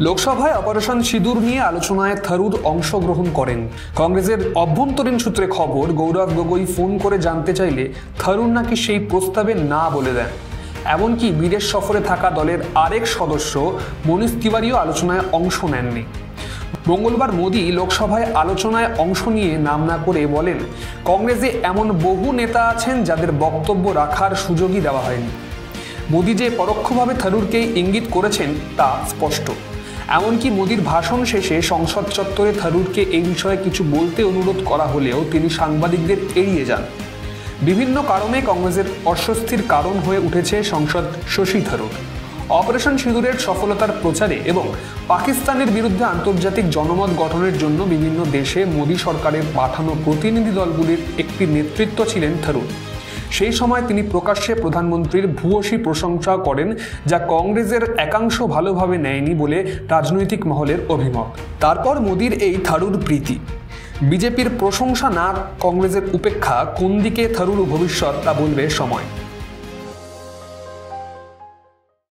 লোকসভায় অপারেশন সিঁদুর নিয়ে আলোচনায় থারুর অংশগ্রহণ করেন। কংগ্রেসের অভ্যন্তরীণ সূত্রে খবর, গৌরব গগৈ ফোন করে জানতে চাইলে থারুর নাকি সেই প্রস্তাবে না বলে দেন। এমনকি বিদেশ সফরে থাকা দলের আরেক সদস্য মনীষ তিওয়ারিও আলোচনায় অংশ নেননি। মঙ্গলবার মোদি লোকসভায় আলোচনায় অংশ নিয়ে নাম না করে বলেন, কংগ্রেসে এমন বহু নেতা আছেন যাদের বক্তব্য রাখার সুযোগই দেওয়া হয়নি। মোদি যে পরোক্ষভাবে থারুরকে ইঙ্গিত করেছেন তা স্পষ্ট। এমনকি মোদির ভাষণ শেষে সংসদ চত্বরে থারুরকে এই বিষয়ে কিছু বলতে অনুরোধ করা হলেও তিনি সাংবাদিকদের এড়িয়ে যান। বিভিন্ন কারণে কংগ্রেসের অস্বস্তির কারণ হয়ে উঠেছে সংসদ শশী থারুর। অপারেশন সিঁদুরের সফলতার প্রচারে এবং পাকিস্তানের বিরুদ্ধে আন্তর্জাতিক জনমত গঠনের জন্য বিভিন্ন দেশে মোদি সরকারের পাঠানো প্রতিনিধি দলগুলির একটি নেতৃত্ব ছিলেন থারুর। সেই সময় তিনি প্রকাশ্যে প্রধানমন্ত্রীর ভূয়সী প্রশংসা করেন, যা কংগ্রেসের একাংশ ভালোভাবে নেয়নি বলে রাজনৈতিক মহলের অভিমত। তারপর মোদির এই থারুর প্রীতি, বিজেপির প্রশংসা না কংগ্রেসের উপেক্ষা, কোন দিকে থারুর ভবিষ্যৎ তা বলবে সময়।